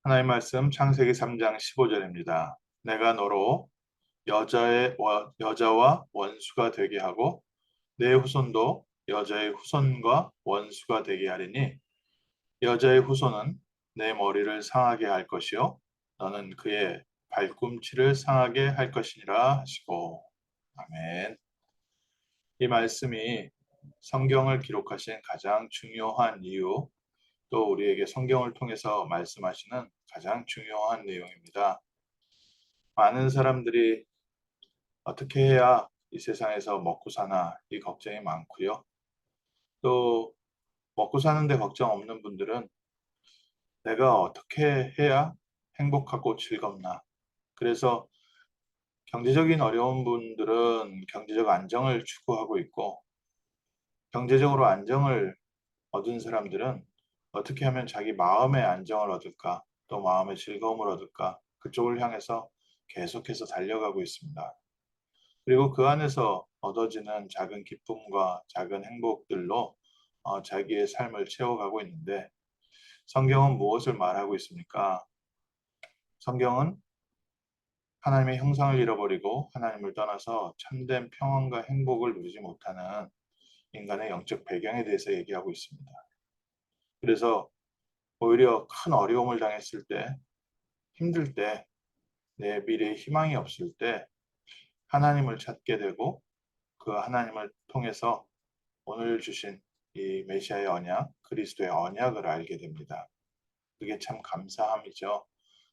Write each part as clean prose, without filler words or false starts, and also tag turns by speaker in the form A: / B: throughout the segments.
A: 하나님 말씀 창세기 3장 15절입니다. 내가 너로 여자와 원수가 되게 하고 내 후손도 여자의 후손과 원수가 되게 하리니 여자의 후손은 내 머리를 상하게 할 것이요 너는 그의 발꿈치를 상하게 할 것이니라 하시고. 아멘. 이 말씀이 성경을 기록하신 가장 중요한 이유, 또 우리에게 성경을 통해서 말씀하시는 가장 중요한 내용입니다. 많은 사람들이 어떻게 해야 이 세상에서 먹고 사나 이 걱정이 많고요. 또 먹고 사는데 걱정 없는 분들은 내가 어떻게 해야 행복하고 즐겁나. 그래서 경제적인 어려운 분들은 경제적 안정을 추구하고 있고, 경제적으로 안정을 얻은 사람들은 어떻게 하면 자기 마음의 안정을 얻을까, 또 마음의 즐거움을 얻을까, 그쪽을 향해서 계속해서 달려가고 있습니다. 그리고 그 안에서 얻어지는 작은 기쁨과 작은 행복들로 자기의 삶을 채워가고 있는데, 성경은 무엇을 말하고 있습니까? 성경은 하나님의 형상을 잃어버리고 하나님을 떠나서 참된 평안과 행복을 누리지 못하는 인간의 영적 배경에 대해서 얘기하고 있습니다. 그래서 오히려 큰 어려움을 당했을 때, 힘들 때, 내 미래에 희망이 없을 때 하나님을 찾게 되고, 그 하나님을 통해서 오늘 주신 이 메시아의 언약, 그리스도의 언약을 알게 됩니다. 그게 참 감사함이죠.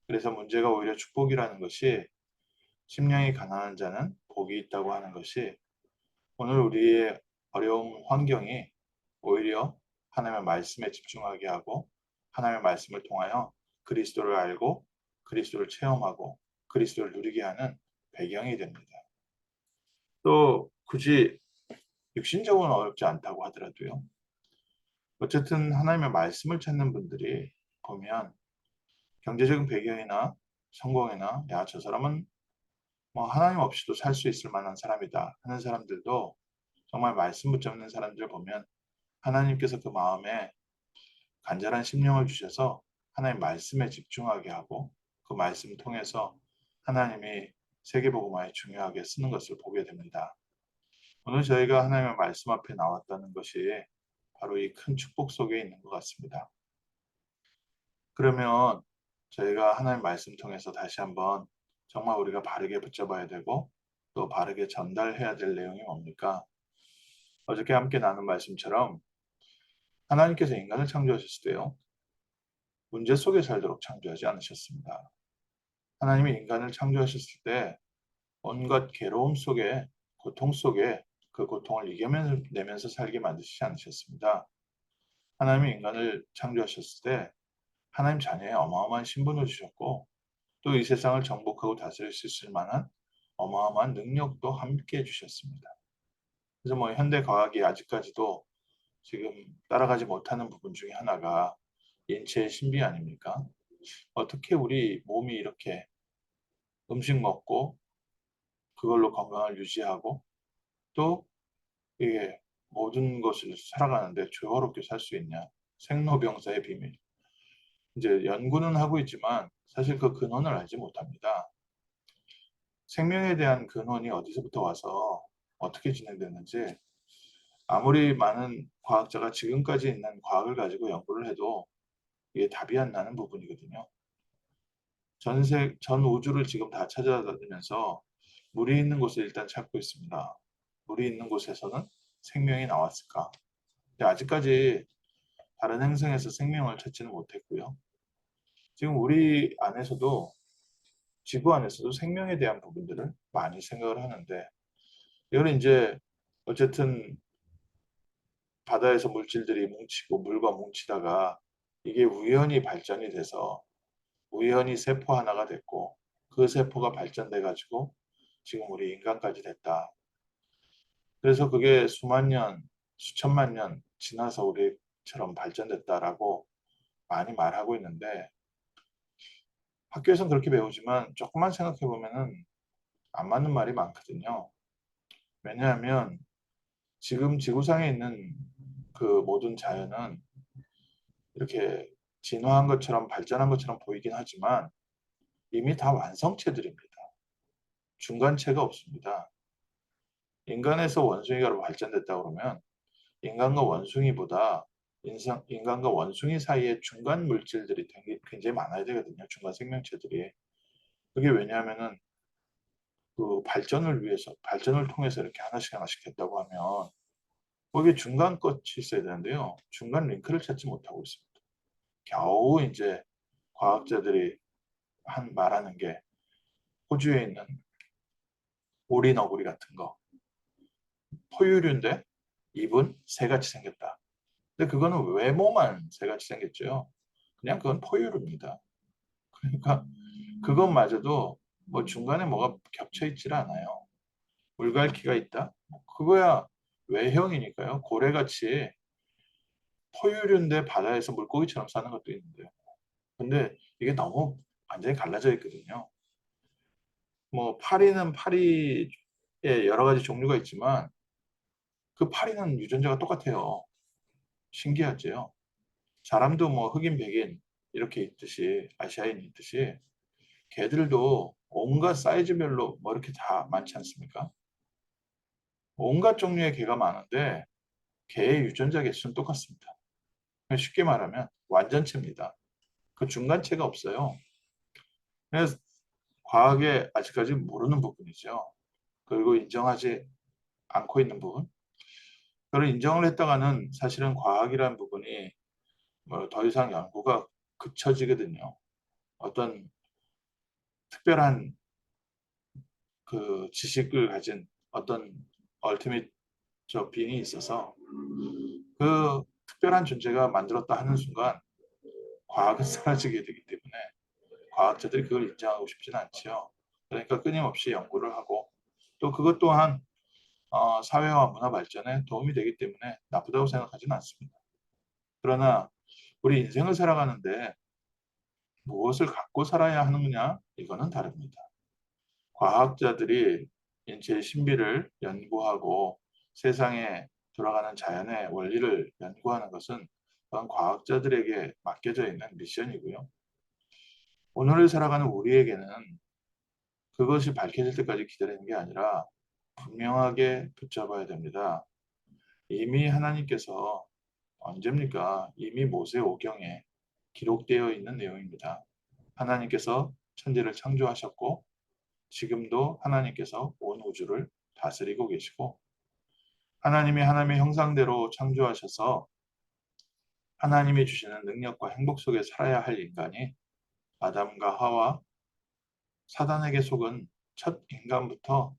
A: 그래서 문제가 오히려 축복이라는 것이, 심령이 가난한 자는 복이 있다고 하는 것이, 오늘 우리의 어려운 환경이 오히려 하나님의 말씀에 집중하게 하고, 하나님의 말씀을 통하여 그리스도를 알고 그리스도를 체험하고 그리스도를 누리게 하는 배경이 됩니다. 또 굳이 육신적으로는 어렵지 않다고 하더라도요, 어쨌든 하나님의 말씀을 찾는 분들이 보면 경제적인 배경이나 성공이나 야, 저 사람은 뭐 하나님 없이도 살 수 있을 만한 사람이다 하는 사람들도, 정말 말씀 붙잡는 사람들 보면 하나님께서 그 마음에 간절한 심령을 주셔서 하나님 말씀에 집중하게 하고, 그 말씀 통해서 하나님이 세계복음화에 중요하게 쓰는 것을 보게 됩니다. 오늘 저희가 하나님의 말씀 앞에 나왔다는 것이 바로 이 큰 축복 속에 있는 것 같습니다. 그러면 저희가 하나님 말씀 통해서 다시 한번 정말 우리가 바르게 붙잡아야 되고 또 바르게 전달해야 될 내용이 뭡니까? 어저께 함께 나눈 말씀처럼 하나님께서 인간을 창조하셨을 때요, 문제 속에 살도록 창조하지 않으셨습니다. 하나님이 인간을 창조하셨을 때 온갖 괴로움 속에, 고통 속에 그 고통을 이겨내면서 살게 만드시지 않으셨습니다. 하나님이 인간을 창조하셨을 때 하나님 자녀의 어마어마한 신분을 주셨고, 또 이 세상을 정복하고 다스릴 수 있을 만한 어마어마한 능력도 함께 해주셨습니다. 그래서 뭐 현대 과학이 아직까지도 지금 따라가지 못하는 부분 중에 하나가 인체의 신비 아닙니까? 어떻게 우리 몸이 이렇게 음식 먹고 그걸로 건강을 유지하고 또 이게 모든 것을 살아가는데 조화롭게 살 수 있냐? 생로병사의 비밀. 이제 연구는 하고 있지만 사실 그 근원을 알지 못합니다. 생명에 대한 근원이 어디서부터 와서 어떻게 진행됐는지 아무리 많은 과학자가 지금까지 있는 과학을 가지고 연구를 해도 이게 답이 안 나는 부분이거든요. 전 우주를 지금 다 찾아다니면서 물이 있는 곳을 일단 찾고 있습니다. 물이 있는 곳에서는 생명이 나왔을까? 근데 아직까지 다른 행성에서 생명을 찾지는 못했고요. 지금 우리 안에서도, 지구 안에서도 생명에 대한 부분들을 많이 생각을 하는데, 이거는 이제 어쨌든 바다에서 물질들이 뭉치고 물과 뭉치다가 이게 우연히 발전이 돼서 우연히 세포 하나가 됐고, 그 세포가 발전돼 가지고 지금 우리 인간까지 됐다. 그래서 그게 수만 년, 수천만 년 지나서 우리처럼 발전됐다라고 많이 말하고 있는데, 학교에서는 그렇게 배우지만 조금만 생각해 보면은 안 맞는 말이 많거든요. 왜냐하면 지금 지구상에 있는 그 모든 자연은 이렇게 진화한 것처럼 발전한 것처럼 보이긴 하지만 이미 다 완성체들입니다. 중간체가 없습니다. 인간에서 원숭이가 발전됐다 그러면 인간과 원숭이보다 인간과 원숭이 사이에 중간 물질들이 굉장히 많아야 되거든요. 중간 생명체들이. 그게 왜냐하면은 그 발전을 통해서 이렇게 하나씩 하나씩 됐다고 하면 거기에 중간 것이 있어야 되는데요. 중간 링크를 찾지 못하고 있습니다. 겨우 이제 과학자들이 말하는 게 호주에 있는 오리너구리 같은 거. 포유류인데 입은 새같이 생겼다. 근데 그거는 외모만 새같이 생겼죠. 그냥 그건 포유류입니다. 그러니까 그것마저도 뭐 중간에 뭐가 겹쳐 있질 않아요. 물갈퀴가 있다? 뭐 그거야 외형이니까요. 고래같이 포유류인데 바다에서 물고기처럼 사는 것도 있는데요. 근데 이게 너무 완전히 갈라져 있거든요. 뭐 파리는 파리에 여러 가지 종류가 있지만 그 파리는 유전자가 똑같아요. 신기하죠. 사람도 뭐 흑인, 백인 이렇게 있듯이 아시아인이 있듯이 개들도 온갖 사이즈별로 뭐 이렇게 다 많지 않습니까? 온갖 종류의 개가 많은데 개의 유전자 개수는 똑같습니다. 쉽게 말하면 완전체입니다. 그 중간체가 없어요. 그래서 과학에 아직까지 모르는 부분이죠. 그리고 인정하지 않고 있는 부분. 그걸 인정을 했다가는 사실은 과학이라는 부분이 뭐 더 이상 연구가 그쳐지거든요. 어떤 특별한 그 지식을 가진 어떤 얼티밋 저 빙이 있어서 그 특별한 존재가 만들었다 하는 순간 과학은 사라지게 되기 때문에 과학자들이 그걸 인정하고 싶지는 않지요. 그러니까 끊임없이 연구를 하고 또 그것 또한 사회와 문화 발전에 도움이 되기 때문에 나쁘다고 생각하지는 않습니다. 그러나 우리 인생을 살아가는데 무엇을 갖고 살아야 하느냐? 이거는 다릅니다. 과학자들이 인체의 신비를 연구하고 세상에 돌아가는 자연의 원리를 연구하는 것은 그건 과학자들에게 맡겨져 있는 미션이고요. 오늘을 살아가는 우리에게는 그것이 밝혀질 때까지 기다리는 게 아니라 분명하게 붙잡아야 됩니다. 이미 하나님께서 언제입니까? 이미 모세오경에 기록되어 있는 내용입니다. 하나님께서 천지를 창조하셨고 지금도 하나님께서 온 우주를 다스리고 계시고 하나님이 하나님의 형상대로 창조하셔서 하나님이 주시는 능력과 행복 속에 살아야 할 인간이 아담과 하와 사단에게 속은 첫 인간부터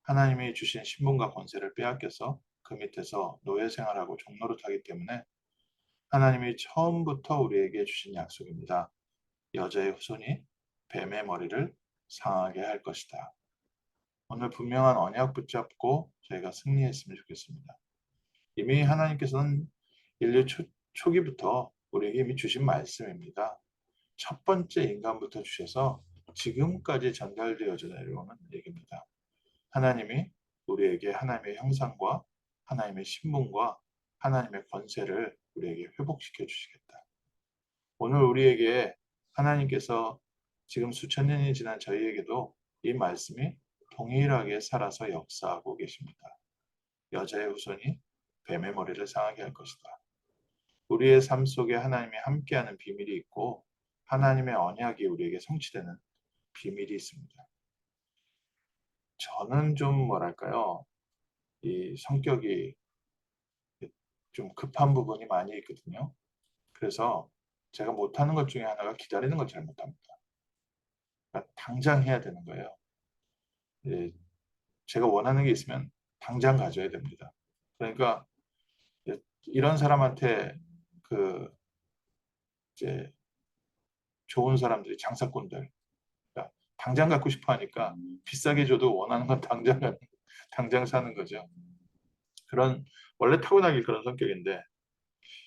A: 하나님이 주신 신분과 권세를 빼앗겨서 그 밑에서 노예 생활하고 종노릇하기 때문에 하나님이 처음부터 우리에게 주신 약속입니다. 여자의 후손이 뱀의 머리를 상하게 할 것이다. 오늘 분명한 언약 붙잡고 저희가 승리했으면 좋겠습니다. 이미 하나님께서는 인류 초기부터 우리에게 이미 주신 말씀입니다. 첫 번째 인간부터 주셔서 지금까지 전달되어져 내려오는 얘기입니다. 하나님이 우리에게 하나님의 형상과 하나님의 신분과 하나님의 권세를 우리에게 회복시켜 주시겠다. 오늘 우리에게 하나님께서 지금 수천 년이 지난 저희에게도 이 말씀이 동일하게 살아서 역사하고 계십니다. 여자의 후손이 뱀의 머리를 상하게 할 것이다. 우리의 삶 속에 하나님이 함께하는 비밀이 있고 하나님의 언약이 우리에게 성취되는 비밀이 있습니다. 저는 좀 뭐랄까요? 이 성격이 좀 급한 부분이 많이 있거든요. 그래서 제가 못하는 것 중에 하나가 기다리는 걸 잘 못합니다. 그러니까 당장 해야 되는 거예요. 예, 제가 원하는 게 있으면 당장 가져야 됩니다. 그러니까 이런 사람한테 그 이제 좋은 사람들이 장사꾼들 그러니까 당장 갖고 싶어 하니까 비싸게 줘도 원하는 건 당장 사는 거죠. 그런 원래 타고나길 그런 성격인데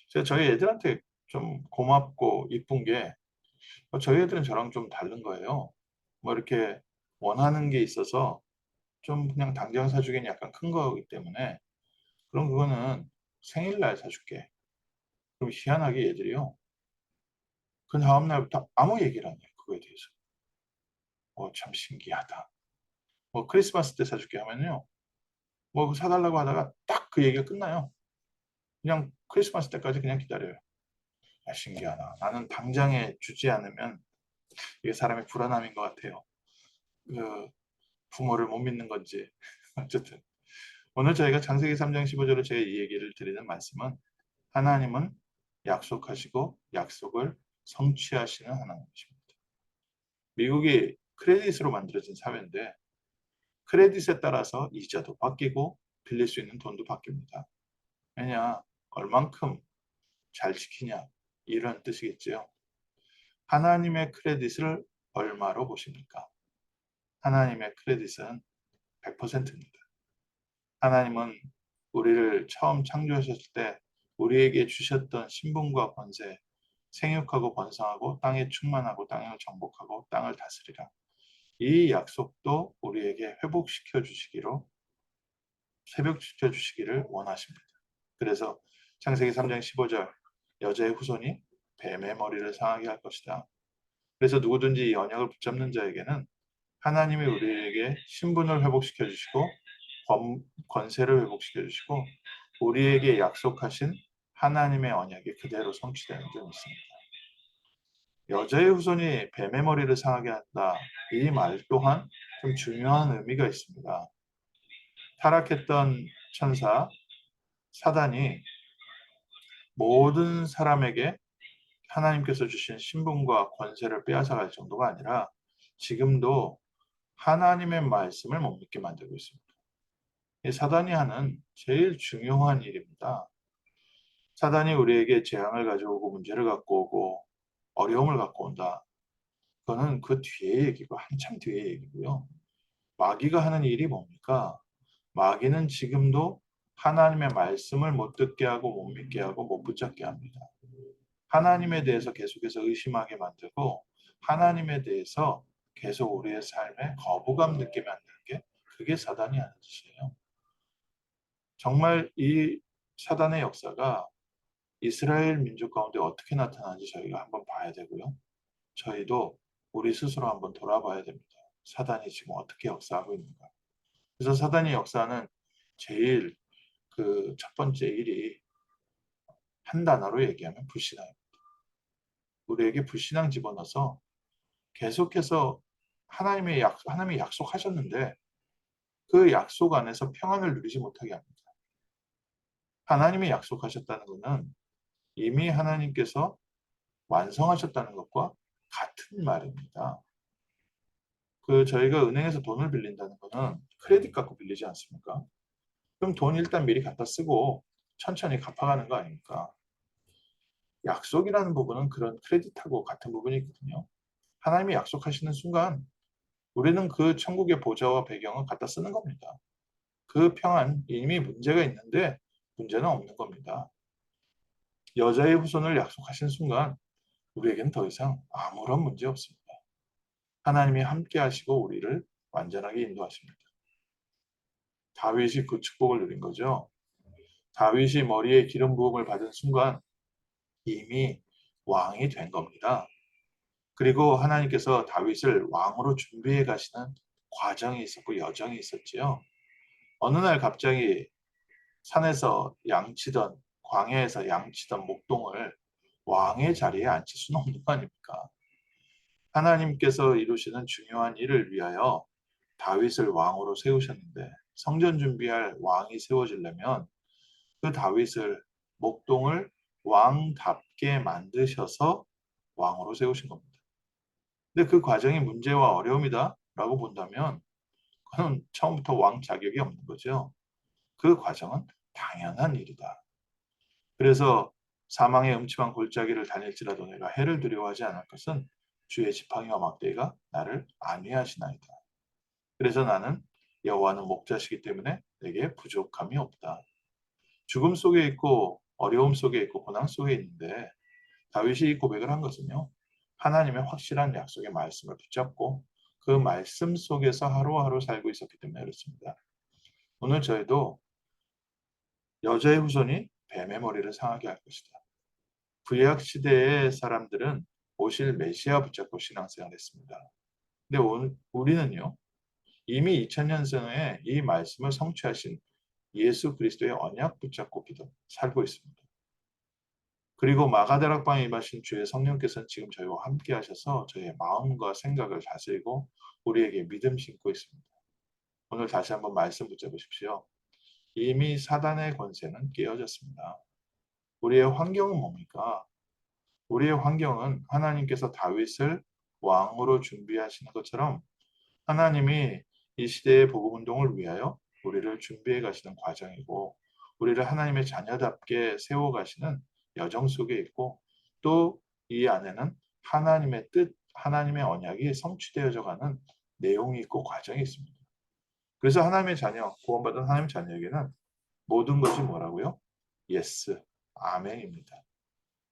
A: 제가 저희 애들한테 좀 고맙고 이쁜 게 저희 애들은 저랑 좀 다른 거예요. 뭐 이렇게 원하는 게 있어서 좀 그냥 당장 사주기는 약간 큰 거기 때문에 그럼 그거는 생일날 사줄게. 그럼 희한하게 얘들이요. 그 다음 날부터 아무 얘기를 안 해요. 그거에 대해서. 참 신기하다. 크리스마스 때 사줄게 하면요. 사달라고 하다가 딱 그 얘기가 끝나요. 그냥 크리스마스 때까지 그냥 기다려요. 신기하다. 나는 당장에 주지 않으면 이게 사람의 불안함인 것 같아요. 그 부모를 못 믿는 건지. 어쨌든 오늘 저희가 창세기 3장 15절로 제가 이 얘기를 드리는 말씀은 하나님은 약속하시고 약속을 성취하시는 하나님이십니다. 미국이 크레딧으로 만들어진 사회인데 크레딧에 따라서 이자도 바뀌고 빌릴 수 있는 돈도 바뀝니다. 왜냐? 얼만큼 잘 지키냐 이런 뜻이겠지요. 하나님의 크레딧을 얼마로 보십니까? 하나님의 크레딧은 100%입니다. 하나님은 우리를 처음 창조하셨을 때 우리에게 주셨던 신분과 권세, 생육하고 번성하고 땅에 충만하고 땅을 정복하고 땅을 다스리라. 이 약속도 우리에게 회복시켜 주시기를 원하십니다. 그래서 창세기 3장 15절 여자의 후손이 뱀의 머리를 상하게 할 것이다. 그래서 누구든지 이 언약을 붙잡는 자에게는 하나님이 우리에게 신분을 회복시켜 주시고 권세를 회복시켜 주시고 우리에게 약속하신 하나님의 언약이 그대로 성취되는 줄 믿습니다. 여자의 후손이 뱀의 머리를 상하게 한다. 이 말 또한 좀 중요한 의미가 있습니다. 타락했던 천사 사단이 모든 사람에게 하나님께서 주신 신분과 권세를 빼앗아갈 정도가 아니라 지금도 하나님의 말씀을 못 믿게 만들고 있습니다. 이 사단이 하는 제일 중요한 일입니다. 사단이 우리에게 재앙을 가져오고 문제를 갖고 오고 어려움을 갖고 온다. 그거는 그 뒤의 얘기고 한참 뒤의 얘기고요. 마귀가 하는 일이 뭡니까? 마귀는 지금도 하나님의 말씀을 못 듣게 하고 못 믿게 하고 못 붙잡게 합니다. 하나님에 대해서 계속해서 의심하게 만들고 하나님에 대해서 계속 우리의 삶에 거부감 느끼게 만드는 게 그게 사단이 하는 짓이에요. 정말 이 사단의 역사가 이스라엘 민족 가운데 어떻게 나타나는지 저희가 한번 봐야 되고요. 저희도 우리 스스로 한번 돌아봐야 됩니다. 사단이 지금 어떻게 역사하고 있는가. 그래서 사단이 역사하는 제일 그 첫 번째 일이 한 단어로 얘기하면 불신앙입니다. 우리에게 불신앙 집어넣어서 계속해서 하나님이 약속하셨는데 그 약속 안에서 평안을 누리지 못하게 합니다. 하나님이 약속하셨다는 것은 이미 하나님께서 완성하셨다는 것과 같은 말입니다. 저희가 은행에서 돈을 빌린다는 것은 크레딧 갖고 빌리지 않습니까? 그럼 돈 일단 미리 갖다 쓰고 천천히 갚아가는 거 아닙니까? 약속이라는 부분은 그런 크레딧하고 같은 부분이 있거든요. 하나님이 약속하시는 순간 우리는 그 천국의 보좌와 배경을 갖다 쓰는 겁니다. 그 평안 이미 문제가 있는데 문제는 없는 겁니다. 여자의 후손을 약속하신 순간 우리에겐 더 이상 아무런 문제 없습니다. 하나님이 함께 하시고 우리를 완전하게 인도하십니다. 다윗이 그 축복을 누린 거죠. 다윗이 머리에 기름 부음을 받은 순간 이미 왕이 된 겁니다. 그리고 하나님께서 다윗을 왕으로 준비해 가시는 과정이 있었고 여정이 있었지요. 어느 날 갑자기 산에서 양치던 광야에서 양치던 목동을 왕의 자리에 앉힐 수는 없는 거 아닙니까? 하나님께서 이루시는 중요한 일을 위하여 다윗을 왕으로 세우셨는데 성전 준비할 왕이 세워지려면 그 다윗을 목동을 왕답게 만드셔서 왕으로 세우신 겁니다. 근데 그 과정이 문제와 어려움이다라고 본다면 그건 처음부터 왕 자격이 없는 거죠. 그 과정은 당연한 일이다. 그래서 사망의 음침한 골짜기를 다닐지라도 내가 해를 두려워하지 않을 것은 주의 지팡이와 막대기가 나를 안위하시나이다. 그래서 나는 여호와는 목자시기 때문에 내게 부족함이 없다. 죽음 속에 있고 어려움 속에 있고 고난 속에 있는데 다윗이 이 고백을 한 것은요. 하나님의 확실한 약속의 말씀을 붙잡고 그 말씀 속에서 하루하루 살고 있었기 때문에 그렇습니다. 오늘 저희도 여자의 후손이 뱀의 머리를 상하게 할 것이다. 구약 시대의 사람들은 오실 메시아 붙잡고 신앙생활을 했습니다. 근데 오늘 우리는요, 이미 2000년 전에 이 말씀을 성취하신 예수 그리스도의 언약 붙잡고 살고 있습니다. 그리고 마가다락방에 임하신 주의 성령께서는 지금 저희와 함께 하셔서 저희의 마음과 생각을 다스리고 우리에게 믿음 심고 있습니다. 오늘 다시 한번 말씀 붙잡으십시오. 이미 사단의 권세는 깨어졌습니다. 우리의 환경은 뭡니까? 우리의 환경은 하나님께서 다윗을 왕으로 준비하시는 것처럼 하나님이 이 시대의 복음 운동을 위하여 우리를 준비해 가시는 과정이고 우리를 하나님의 자녀답게 세워 가시는 여정 속에 있고 또 이 안에는 하나님의 뜻, 하나님의 언약이 성취되어져 가는 내용이 있고 과정이 있습니다. 그래서 하나님의 자녀, 구원받은 하나님의 자녀에게는 모든 것이 뭐라고요? 예스, 아멘입니다.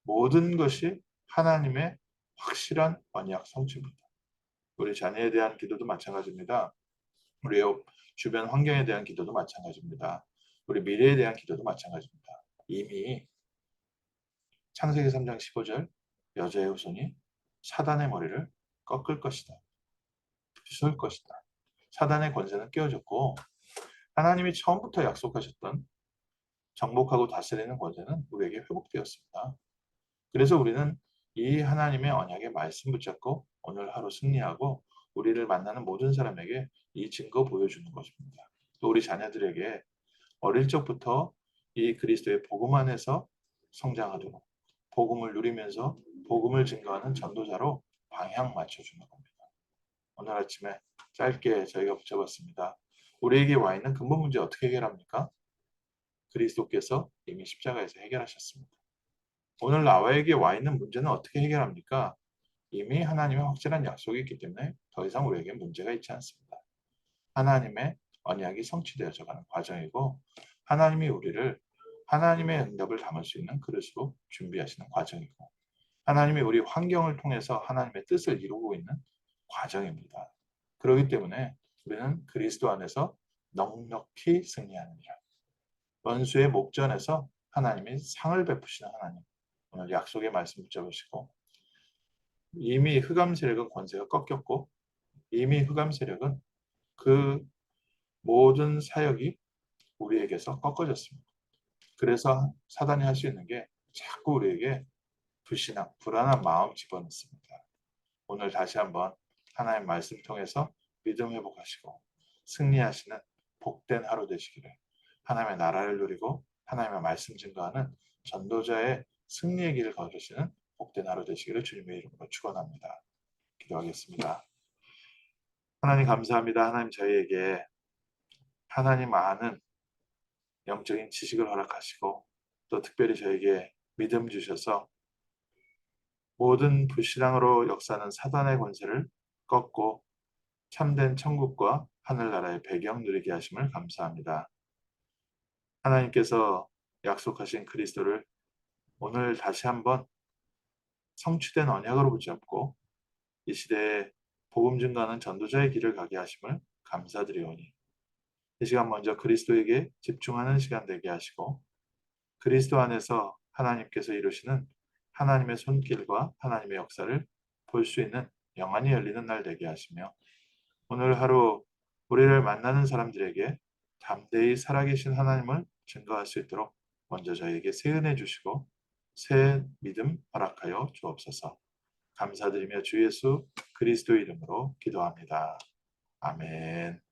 A: 모든 것이 하나님의 확실한 언약 성취입니다. 우리 자녀에 대한 기도도 마찬가지입니다. 우리의 주변 환경에 대한 기도도 마찬가지입니다. 우리 미래에 대한 기도도 마찬가지입니다. 이미 창세기 3장 15절 여자의 후손이 사단의 머리를 꺾을 것이다. 부술 것이다. 사단의 권세는 깨어졌고 하나님이 처음부터 약속하셨던 정복하고 다스리는 권세는 우리에게 회복되었습니다. 그래서 우리는 이 하나님의 언약의 말씀 붙잡고 오늘 하루 승리하고 우리를 만나는 모든 사람에게 이 증거 보여주는 것입니다. 또 우리 자녀들에게 어릴 적부터 이 그리스도의 복음 안에서 성장하도록 복음을 누리면서 복음을 증거하는 전도자로 방향 맞춰주는 겁니다. 오늘 아침에 짧게 저희가 붙여봤습니다. 우리에게 와 있는 근본 문제 어떻게 해결합니까? 그리스도께서 이미 십자가에서 해결하셨습니다. 오늘 나에게 와 있는 문제는 어떻게 해결합니까? 이미 하나님의 확실한 약속이 있기 때문에 더 이상 우리에게 문제가 있지 않습니다. 하나님의 언약이 성취되어져 가는 과정이고 하나님이 우리를 하나님의 응답을 담을 수 있는 그릇으로 준비하시는 과정이고 하나님이 우리 환경을 통해서 하나님의 뜻을 이루고 있는 과정입니다. 그렇기 때문에 우리는 그리스도 안에서 넉넉히 승리하느니라. 원수의 목전에서 하나님이 상을 베푸시는 하나님. 오늘 약속의 말씀 붙잡으시고 이미 흑암 세력은 권세가 꺾였고 이미 흑암 세력은 그 모든 사역이 우리에게서 꺾어졌습니다. 그래서 사단이 할 수 있는 게 자꾸 우리에게 불신앙, 불안한 마음 집어넣습니다. 오늘 다시 한번 하나님 말씀 통해서 믿음 회복하시고 승리하시는 복된 하루 되시기를 하나님의 나라를 누리고 하나님의 말씀 증거하는 전도자의 승리의 길을 걸으시는 복된 하루 되시기를 주님의 이름으로 축원합니다. 기도하겠습니다. 하나님 감사합니다. 하나님 저희에게 하나님 아는 영적인 지식을 허락하시고 또 특별히 저에게 믿음 주셔서 모든 불신앙으로 역사하는 사단의 권세를 꺾고 참된 천국과 하늘나라의 배경 누리게 하심을 감사합니다. 하나님께서 약속하신 그리스도를 오늘 다시 한번 성취된 언약으로 붙잡고 이 시대에 복음 증거하는 전도자의 길을 가게 하심을 감사드리오니 이 시간 먼저 그리스도에게 집중하는 시간 되게 하시고 그리스도 안에서 하나님께서 이루시는 하나님의 손길과 하나님의 역사를 볼 수 있는 영안이 열리는 날 되게 하시며 오늘 하루 우리를 만나는 사람들에게 담대히 살아계신 하나님을 증거할 수 있도록 먼저 저에게 새 은혜 주시고 새 믿음 허락하여 주옵소서. 감사드리며 주 예수 그리스도 이름으로 기도합니다. 아멘.